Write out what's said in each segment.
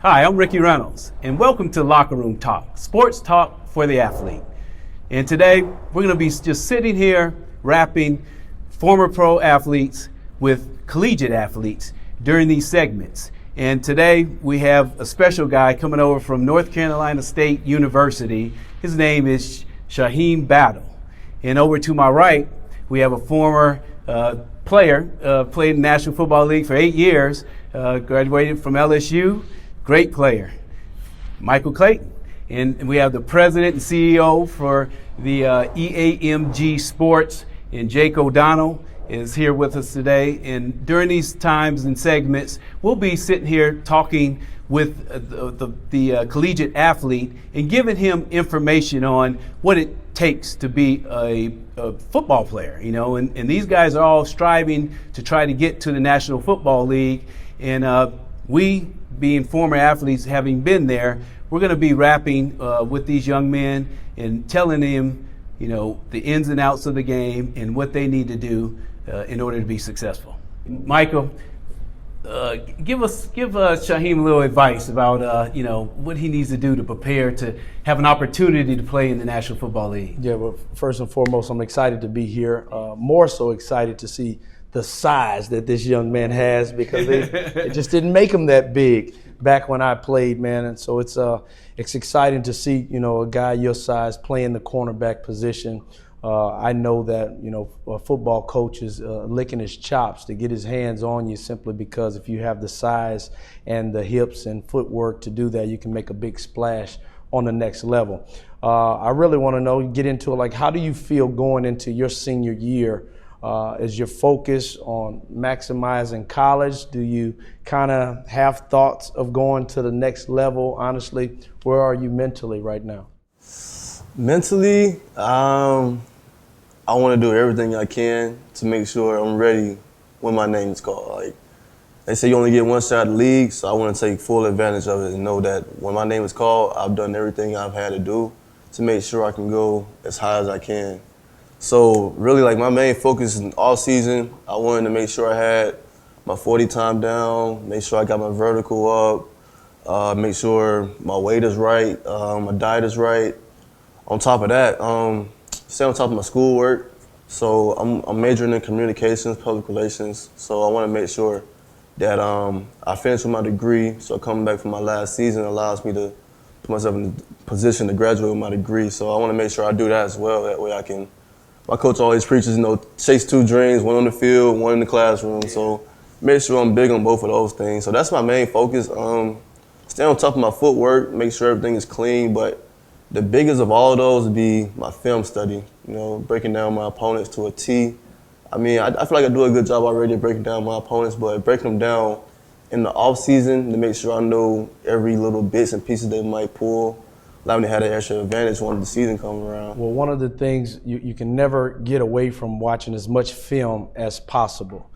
Hi, I'm Ricky Reynolds, and welcome to Locker Room Talk, sports talk for the athlete. And today, we're going to be just sitting here wrapping former pro athletes with collegiate athletes during these segments. And today, we have a special guy coming over from North Carolina State University. His name is Shyheim Battle. And over to my right, we have a former player, played in the National Football League for 8 years, graduated from LSU. Great player, Michael Clayton. And we have the president and CEO for the EAMG Sports, and Jake O'Donnell is here with us today. And during these times and segments, we'll be sitting here talking with the collegiate athlete and giving him information on what it takes to be a football player, you know. And these guys are all striving to try to get to the National Football League. And we, being former athletes, having been there, we're going to be rapping with these young men and telling them, you know, the ins and outs of the game and what they need to do in order to be successful. Michael, give Shyheim a little advice about you know, what he needs to do to prepare to have an opportunity to play in the National Football League. Yeah, well, first and foremost, I'm excited to be here. More so excited to see the size that this young man has, because it just didn't make him that big back when I played, man. And so it's exciting to see, you know, a guy your size playing the cornerback position. I know that, you know, a football coach is licking his chops to get his hands on you, simply because if you have the size and the hips and footwork to do that, you can make a big splash on the next level. I really want to know, get into it, like, how do you feel going into your senior year? Is your focus on maximizing college? Do you kind of have thoughts of going to the next level? Honestly, where are you mentally right now? Mentally, I want to do everything I can to make sure I'm ready when my name is called. Like, they say you only get one shot at the league, so I want to take full advantage of it and know that when my name is called, I've done everything I've had to do to make sure I can go as high as I can. So really, like, my main focus in all season, I wanted to make sure I had my 40 time down, make sure I got my vertical up, make sure my weight is right, my diet is right. On top of that, stay on top of my schoolwork. So I'm majoring in communications, public relations. So I want to make sure that I finish with my degree. So coming back from my last season allows me to put myself in a position to graduate with my degree. So I want to make sure I do that as well. That way I can. My coach always preaches, you know, chase two dreams, one on the field, one in the classroom. So make sure I'm big on both of those things. So that's my main focus. Stay on top of my footwork, make sure everything is clean. But the biggest of all of those would be my film study, you know, breaking down my opponents to a T. I mean, I feel like I do a good job already of breaking down my opponents, but breaking them down in the off season to make sure I know every little bits and pieces they might pull, allow me to have that extra advantage when the season comes around. Well, one of the things you can never get away from watching as much film as possible.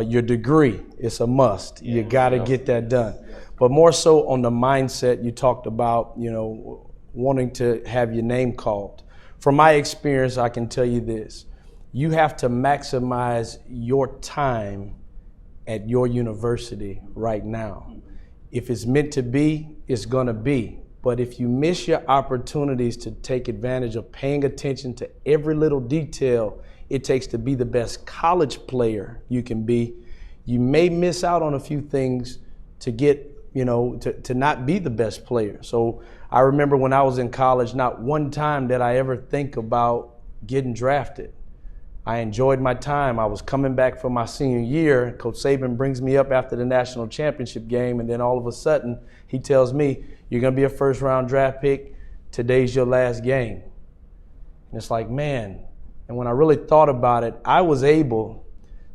Your degree is a must. Yeah, you got to get that done. But more so on the mindset, you talked about, you know, wanting to have your name called. From my experience, I can tell you this. You have to maximize your time at your university right now. If it's meant to be, it's going to be. But if you miss your opportunities to take advantage of paying attention to every little detail it takes to be the best college player you can be, you may miss out on a few things to get, you know, to not be the best player. So I remember when I was in college, not one time did I ever think about getting drafted. I enjoyed my time. I was coming back from my senior year. Coach Saban brings me up after the national championship game, and then all of a sudden he tells me, you're going to be a first-round draft pick. Today's your last game. And it's like, man. And when I really thought about it, I was able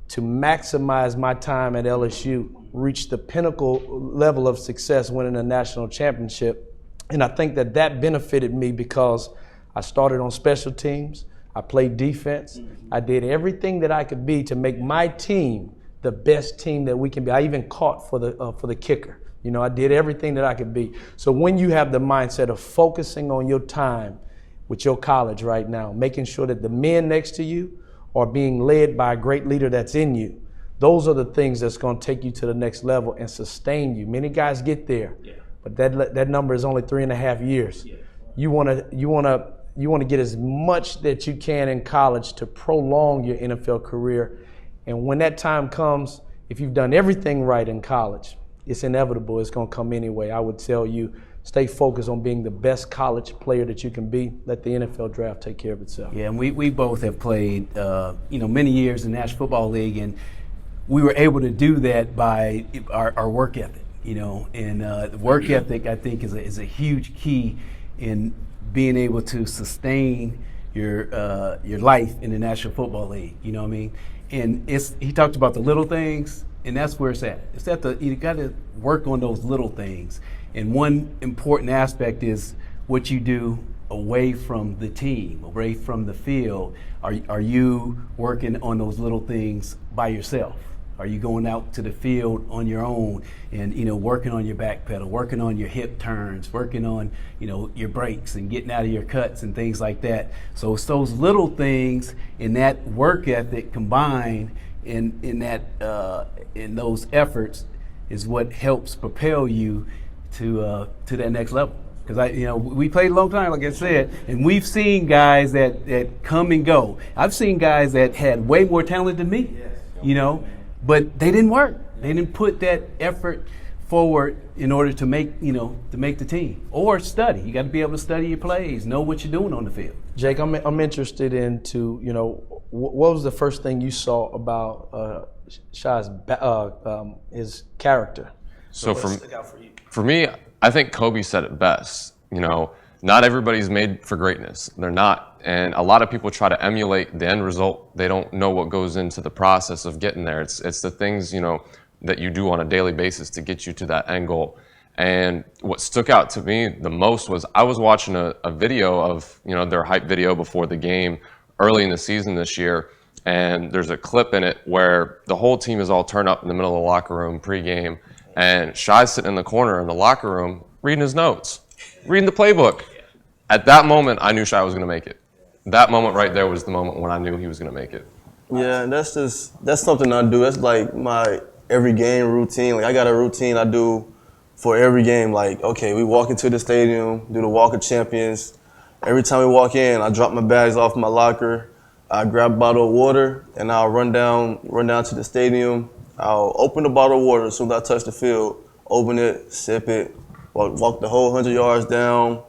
to maximize my time at LSU, reach the pinnacle level of success, winning a national championship. And I think that that benefited me because I started on special teams. I played defense. I did everything that I could be to make my team the best team that we can be. I even caught for the kicker. You know, I did everything that I could be. So when you have the mindset of focusing on your time with your college right now, making sure that the men next to you are being led by a great leader that's in you, those are the things that's going to take you to the next level and sustain you. Many guys get there, but that number is only 3.5 years. Yeah. You want to get as much that you can in college to prolong your NFL career. And when that time comes, if you've done everything right in college, it's inevitable. It's going to come anyway. I would tell you, stay focused on being the best college player that you can be. Let the NFL draft take care of itself. Yeah, and we both have played, many years in the National Football League, and we were able to do that by our work ethic, and the work ethic, I think, is a huge key in being able to sustain your life in the National Football League. You know what I mean? And he talked about the little things, and that's where it's at. You got to work on those little things. And one important aspect is what you do away from the team, away from the field. Are you working on those little things by yourself? Are you going out to the field on your own and, working on your back pedal, working on your hip turns, working on, your brakes and getting out of your cuts and things like that? So it's those little things and that work ethic combined in those efforts is what helps propel you to that next level. Because we played a long time, like I said, and we've seen guys that come and go. I've seen guys that had way more talent than me, but they didn't work. They didn't put that effort forward in order to make the team or study. You got to be able to study your plays, know what you're doing on the field. Jake, I'm interested into what was the first thing you saw about Shy's his character? So for me, I think Kobe said it best. Not everybody's made for greatness. They're not. And a lot of people try to emulate the end result. They don't know what goes into the process of getting there. It's the things, that you do on a daily basis to get you to that end goal. And what stuck out to me the most was I was watching a video of, their hype video before the game early in the season this year. And there's a clip in it where the whole team is all turned up in the middle of the locker room pregame. And Shy's sitting in the corner in the locker room reading his notes, reading the playbook. At that moment, I knew Shy was going to make it. That moment right there was the moment when I knew he was going to make it. Yeah, and that's something I do. That's like my every game routine. Like I got a routine I do for every game. Like, okay, we walk into the stadium, do the Walk of Champions. Every time we walk in, I drop my bags off my locker. I grab a bottle of water, and I'll run down to the stadium. I'll open the bottle of water as soon as I touch the field, open it, sip it, walk the whole 100 yards down.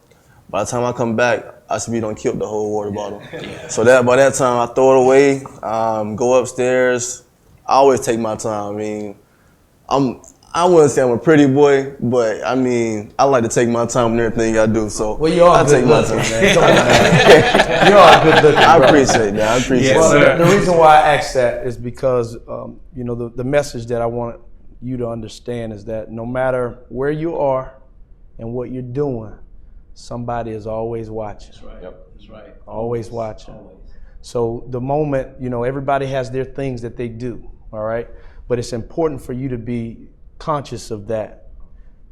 By the time I come back, I should be done killed the whole water bottle. So by that time, I throw it away, go upstairs. I always take my time. I mean, I wouldn't say I'm a pretty boy, but I mean, I like to take my time with everything I do. So you are I take my time. You are good looking. I appreciate that. I appreciate that. The reason why I asked that is because the message that I want you to understand is that no matter where you are and what you're doing, somebody is always watching. That's right. Yep. That's right. Always watching. Always. So the moment, everybody has their things that they do, all right? But it's important for you to be conscious of that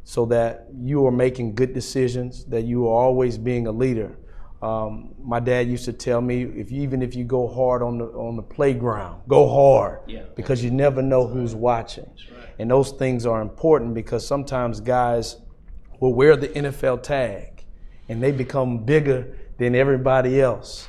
so that you are making good decisions, that you are always being a leader. My dad used to tell me, even if you go hard on the playground, go hard, because you never know who's watching. Right. And those things are important because sometimes guys will wear the NFL tag and they become bigger than everybody else.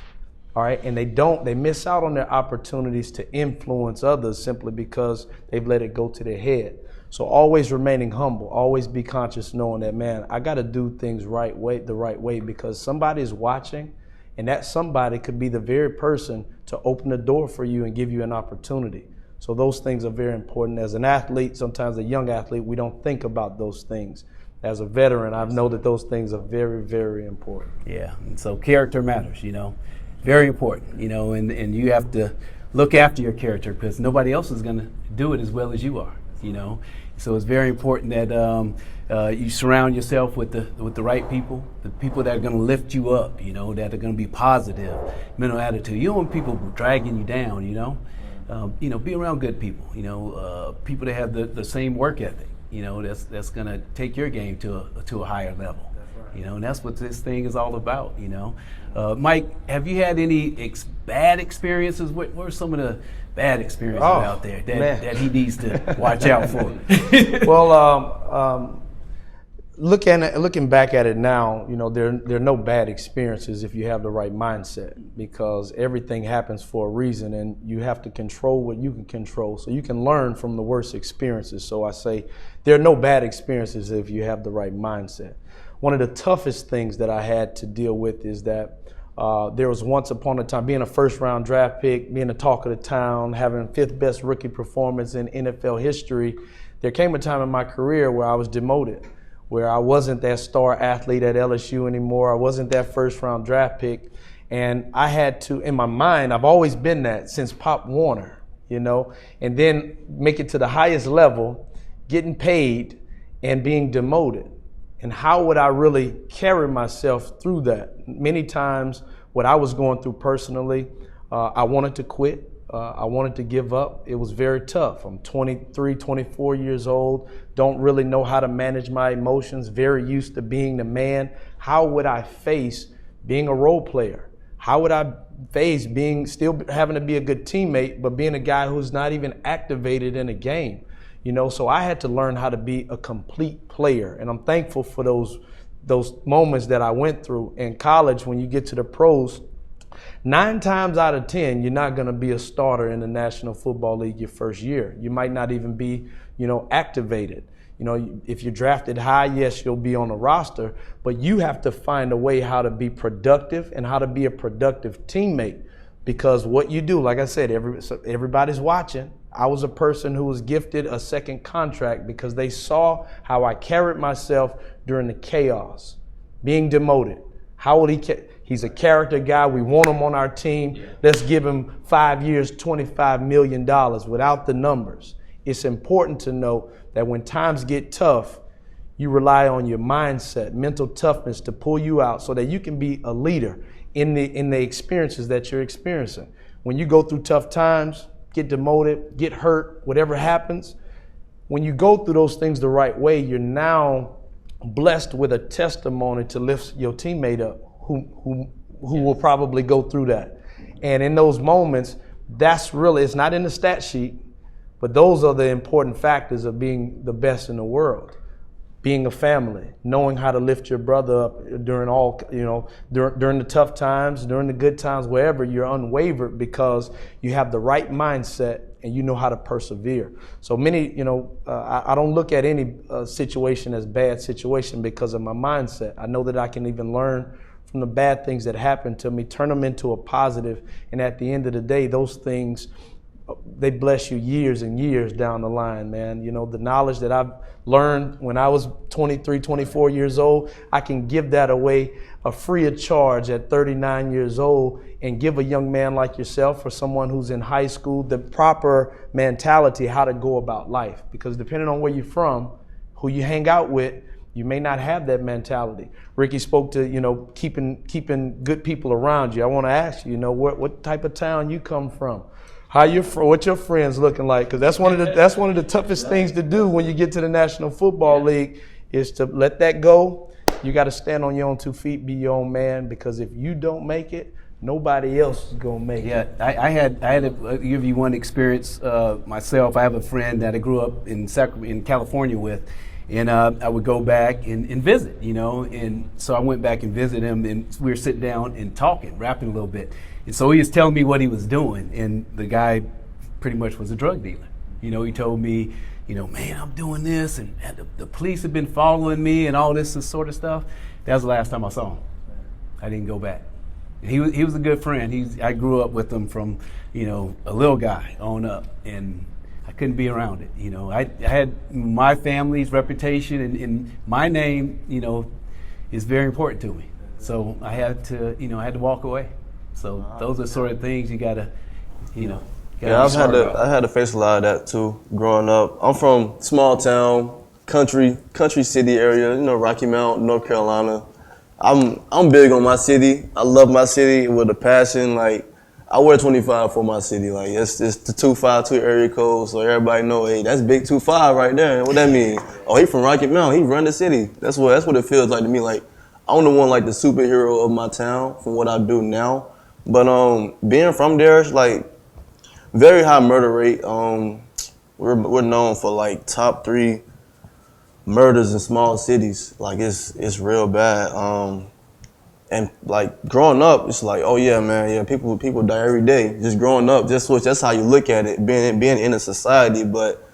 All right, and they miss out on their opportunities to influence others simply because they've let it go to their head. So always remaining humble, always be conscious knowing that, man, I got to do things the right way because somebody's watching, and that somebody could be the very person to open the door for you and give you an opportunity. So those things are very important. As an athlete, sometimes a young athlete, we don't think about those things. As a veteran, I know that those things are very, very important. Yeah, and so character matters, very important, and you have to look after your character because nobody else is going to do it as well as you are, So it's very important that you surround yourself with the right people, the people that are going to lift you up, that are going to be positive, mental attitude. You don't want people dragging you down, be around good people, people that have the same work ethic, that's going to take your game to a higher level. And that's what this thing is all about, Mike, have you had any bad experiences? What were some of the bad experiences out there that he needs to watch out for? Well, Looking back at it now, there are no bad experiences if you have the right mindset, because everything happens for a reason, and you have to control what you can control, so you can learn from the worst experiences. So I say there are no bad experiences if you have the right mindset. One of the toughest things that I had to deal with is that there was once upon a time, being a first-round draft pick, being the talk of the town, having fifth best rookie performance in NFL history, there came a time in my career where I was demoted, where I wasn't that star athlete at LSU anymore. I wasn't that first-round draft pick. And I had to, in my mind, I've always been that since Pop Warner, and then make it to the highest level, getting paid and being demoted. And how would I really carry myself through that? Many times, what I was going through personally, I wanted to quit. I wanted to give up. It was very tough. I'm 23, 24 years old, don't really know how to manage my emotions, very used to being the man. How would I face being a role player? How would I face still having to be a good teammate, but being a guy who's not even activated in a game? So I had to learn how to be a complete player. And I'm thankful for those moments that I went through. In college, when you get to the pros, 9 times out of 10, you're not going to be a starter in the National Football League your first year. You might not even be, activated. If you're drafted high, yes, you'll be on the roster, but you have to find a way how to be productive and how to be a productive teammate, because what you do, like I said, everybody's watching. I was a person who was gifted a second contract because they saw how I carried myself during the chaos, being demoted. How would he's a character guy. We want him on our team. Let's give him 5 years, $25 million without the numbers. It's important to know that when times get tough, you rely on your mindset, mental toughness to pull you out so that you can be a leader in the experiences that you're experiencing. When you go through tough times, get demoted, get hurt, whatever happens, when you go through those things the right way, you're now blessed with a testimony to lift your teammate up who will probably go through that. And in those moments, it's not in the stat sheet, but those are the important factors of being the best in the world. Being a family, knowing how to lift your brother up during during the tough times, during the good times, wherever you're unwavered because you have the right mindset and you know how to persevere. So many, I don't look at any situation as bad situation because of my mindset. I know that I can even learn from the bad things that happen to me, turn them into a positive, and at the end of the day, those things, they bless you years and years down the line, man. The knowledge that I've learned when I was 23, 24 years old, I can give that away free of charge at 39 years old and give a young man like yourself or someone who's in high school the proper mentality how to go about life. Because depending on where you're from, who you hang out with, you may not have that mentality. Ricky spoke to, keeping good people around you. I want to ask you, what type of town you come from? What your friends looking like? Because that's one of the toughest things to do when you get to the National Football League is to let that go. You got to stand on your own 2 feet, be your own man. Because if you don't make it, nobody else is gonna make it. Yeah, I had to give you one experience myself. I have a friend that I grew up in California with. And I would go back and visit, and so I went back and visited him, and we were sitting down and talking, rapping a little bit. And so he was telling me what he was doing, and the guy pretty much was a drug dealer. He told me, man, I'm doing this, and the police have been following me and all this sort of stuff. That was the last time I saw him. I didn't go back. And he was a good friend. I grew up with him from, a little guy on up, and I couldn't be around it. I had my family's reputation and my name, is very important to me. So I had to walk away. So those are sort of things you gotta, Yeah, I had to face a lot of that too growing up. I'm from small town, country city area, Rocky Mount, North Carolina. I'm big on my city. I love my city with a passion. Like, I wear 25 for my city. Like, it's the 252 area code, so everybody know, hey, that's big 25 right there. What that mean? Oh, he from Rocky Mount. He run the city. That's what it feels like to me. Like, I'm the one, like, the superhero of my town from what I do now. But being from there, it's like very high murder rate. We're known for like top 3 murders in small cities. Like it's real bad. And like growing up, it's like, oh yeah, man, yeah, people die every day. Just growing up, that's how you look at it, being in a society. But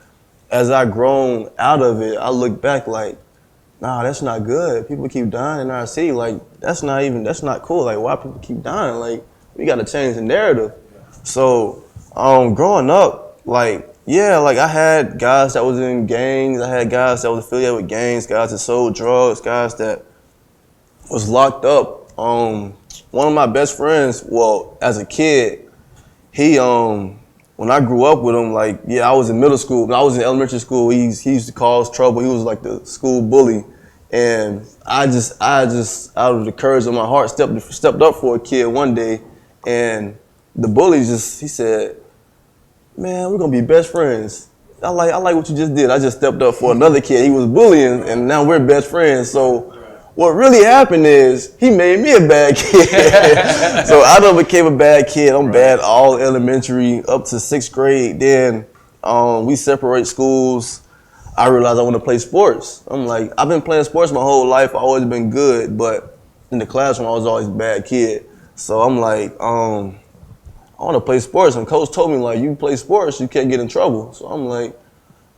as I grown out of it, I look back like, nah, that's not good. People keep dying in our city. Like that's not cool. Like why people keep dying? Like we got to change the narrative. So growing up, like yeah, like I had guys that was in gangs. I had guys that was affiliated with gangs, guys that sold drugs, guys that was locked up. One of my best friends, well, as a kid, he when I grew up with him, like yeah, I was in middle school. When I was in elementary school, he used to cause trouble. He was like the school bully, and I just out of the courage of my heart stepped up for a kid one day, and the bully he said, man, we're gonna be best friends. I like what you just did. I just stepped up for another kid. He was bullying, and now we're best friends. So what really happened is he made me a bad kid. So I done became a bad kid. I'm bad all elementary up to 6th grade. Then we separate schools. I realized I want to play sports. I'm like, I've been playing sports my whole life. I've always been good, but in the classroom I was always a bad kid. So I'm like, I want to play sports. And coach told me, like, you play sports, you can't get in trouble. So I'm like,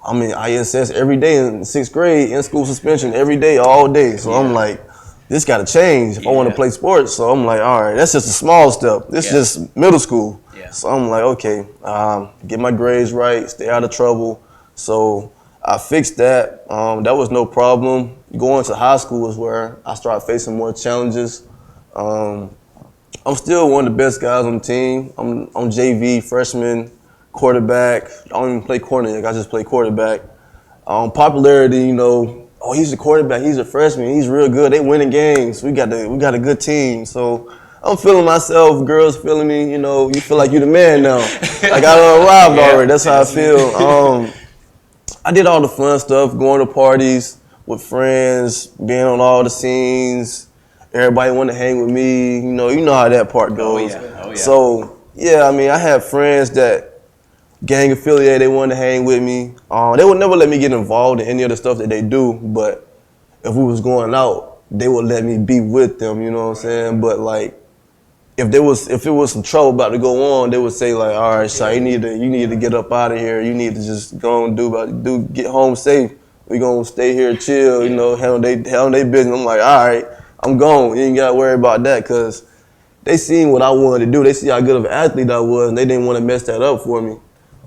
I'm in ISS every day in 6th grade, in school suspension every day, all day. So I'm like, this got to change if I want to play sports. So I'm like, all right, that's just a small step. This is just middle school. So I'm like, okay, get my grades right, stay out of trouble. So I fixed that. That was no problem. Going to high school is where I started facing more challenges. I'm still one of the best guys on the team. I'm JV, freshman, quarterback. I don't even play cornerback. I just play quarterback. Popularity, you know, oh, he's a quarterback. He's a freshman. He's real good. They winning games. We got a good team. So I'm feeling myself. Girls feeling me. You know, you feel like you're the man now. Like I arrived already. That's how I feel. I did all the fun stuff, going to parties with friends, being on all the scenes. Everybody wanted to hang with me. You know how that part goes. Oh, yeah. So yeah, I mean, I had friends that gang affiliated, they wanted to hang with me. They would never let me get involved in any of the stuff that they do, but if we was going out, they would let me be with them, you know what I'm saying? But like, if it was some trouble about to go on, they would say like, all right, Shy, you need to get up out of here. You need to just go and get home safe. We gonna stay here, chill, you know, handle they business. I'm like, all right, I'm gone. You ain't gotta worry about that, cause they seen what I wanted to do. They see how good of an athlete I was, and they didn't want to mess that up for me.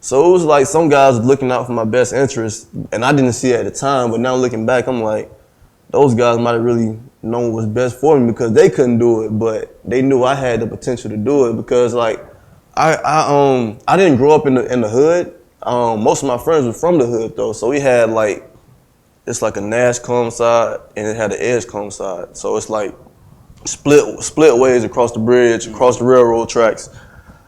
So it was like some guys was looking out for my best interest, and I didn't see it at the time, but now looking back, I'm like, those guys might have really known what was best for me because they couldn't do it, but they knew I had the potential to do it because like, I didn't grow up in the hood. Most of my friends were from the hood though, so we had like, it's like a Nashcombe side and it had an Edgecombe side. So it's like split ways across the bridge, across the railroad tracks.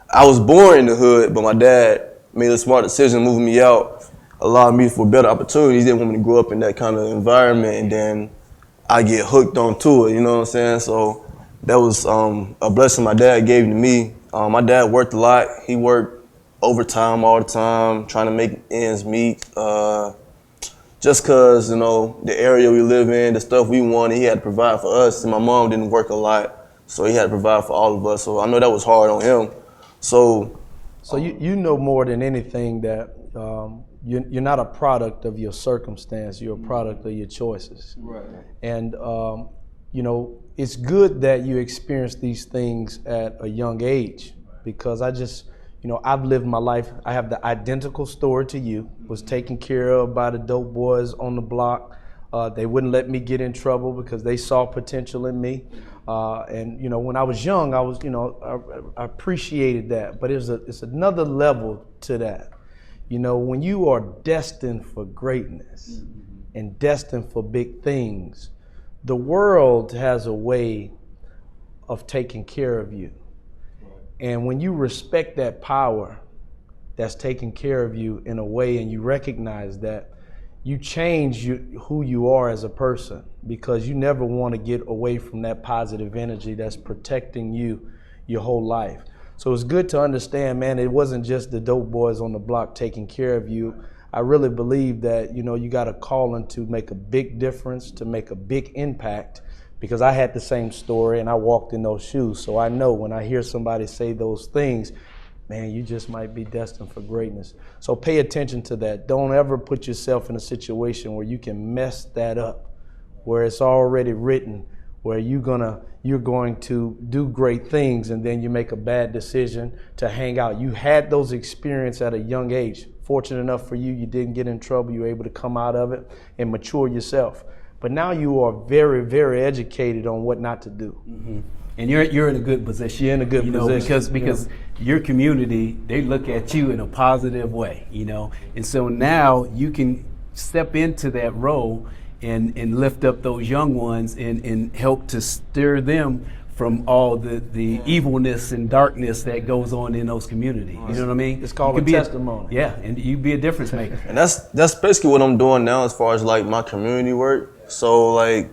I was born in the hood, but my dad made a smart decision moving me out, allowed me for better opportunities. He didn't want me to grow up in that kind of environment, and then I get hooked onto it, you know what I'm saying? So that was a blessing my dad gave to me. My dad worked a lot. He worked overtime all the time, trying to make ends meet. Just because, you know, the area we live in, the stuff we wanted, he had to provide for us, and my mom didn't work a lot, so he had to provide for all of us. So I know that was hard on him. So you know more than anything that you're not a product of your circumstance. You're a product of your choices. Right. And you know, it's good that you experience these things at a young age, because I've lived my life. I have the identical story to you. Was taken care of by the dope boys on the block. They wouldn't let me get in trouble because they saw potential in me. And you know, when I was young, I appreciated that. But it's another level to that. You know, when you are destined for greatness and destined for big things, the world has a way of taking care of you. And when you respect that power that's taking care of you in a way, and you recognize that, you change who you are as a person, because you never want to get away from that positive energy that's protecting you your whole life. So it's good to understand, man, it wasn't just the dope boys on the block taking care of you. I really believe that, you got a calling to make a big difference, to make a big impact, because I had the same story and I walked in those shoes. So I know when I hear somebody say those things, man, you just might be destined for greatness. So pay attention to that. Don't ever put yourself in a situation where you can mess that up, where it's already written, where you're going to do great things and then you make a bad decision to hang out. You had those experiences at a young age. Fortunate enough for you, you didn't get in trouble. You were able to come out of it and mature yourself. But now you are very, very educated on what not to do. Mm-hmm. And you're in a good position. You're in a good position. Because your community, they look at you in a positive way, And so now you can step into that role and lift up those young ones and help to steer them from all the evilness and darkness that goes on in those communities. You know what I mean? It's called a testimony. And you be a difference maker. And that's basically what I'm doing now as far as like my community work. So like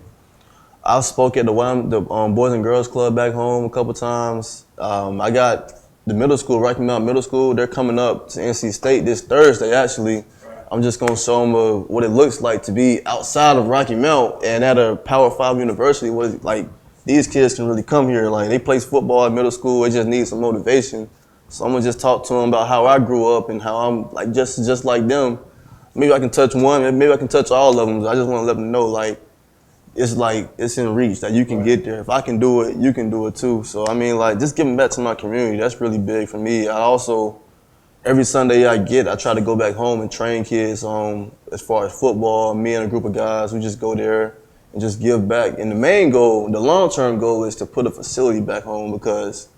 I spoke at the Boys and Girls Club back home a couple times. I got the middle school, Rocky Mount Middle School. They're coming up to NC State this Thursday actually. I'm just gonna show them what it looks like to be outside of Rocky Mount and at a Power 5 university. What like these kids can really come here. Like they play football at middle school. They just need some motivation. So I'm gonna just talk to them about how I grew up and how I'm like just like them. Maybe I can touch one. Maybe I can touch all of them. I just want to let them know like it's in reach that you can get there. If I can do it, you can do it too. So I mean like just giving back to my community. That's really big for me. I also every Sunday I try to go back home and train kids as far as football. Me and a group of guys, we just go there and just give back. And the main goal, the long-term goal is to put a facility back home because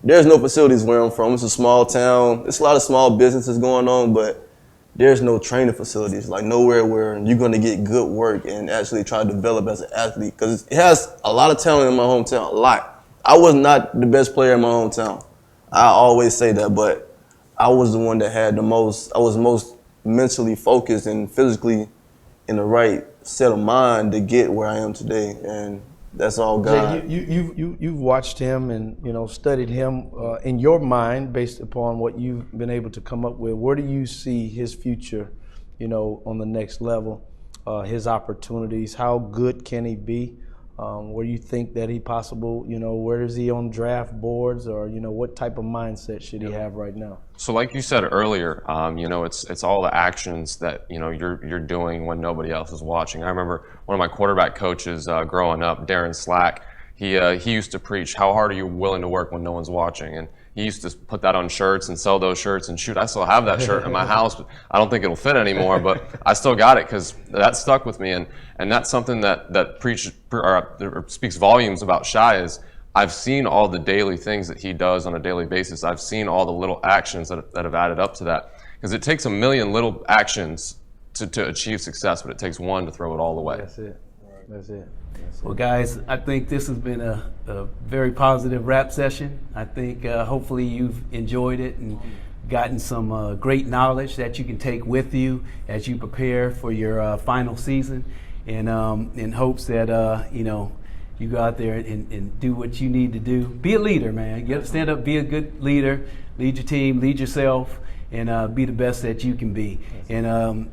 there's no facilities where I'm from. It's a small town. It's a lot of small businesses going on, but there's no training facilities, like nowhere where you're going to get good work and actually try to develop as an athlete because it has a lot of talent in my hometown, a lot. I was not the best player in my hometown. I always say that, but I was the one that had I was most mentally focused and physically in the right set of mind to get where I am today, and that's all God. Jay, you've watched him and studied him in your mind based upon what you've been able to come up with. Where do you see his future, on the next level, his opportunities? How good can he be? Where do you think that he possible, where is he on draft boards or, what type of mindset should he have right now? So like you said earlier, it's all the actions that, you're doing when nobody else is watching. I remember one of my quarterback coaches growing up, Darren Slack, he used to preach, how hard are you willing to work when no one's watching? And he used to put that on shirts and sell those shirts. And shoot, I still have that shirt in my house. But I don't think it'll fit anymore, but I still got it because that stuck with me. And that's something that speaks volumes about Shy is I've seen all the daily things that he does on a daily basis. I've seen all the little actions that have added up to that. Because it takes a million little actions to achieve success, but it takes one to throw it all away. That's it. That's it. Well, guys, I think this has been a very positive rap session. I think hopefully you've enjoyed it and gotten some great knowledge that you can take with you as you prepare for your final season. And in hopes that, you go out there and do what you need to do. Be a leader, man. Stand up, be a good leader, lead your team, lead yourself, and be the best that you can be. And,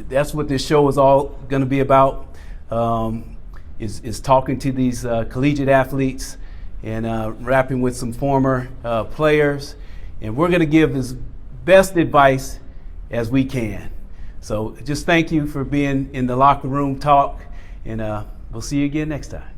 that's what this show is all going to be about. Is talking to these collegiate athletes and rapping with some former players. And we're going to give as best advice as we can. So just thank you for being in the Locker Room Talk, and we'll see you again next time.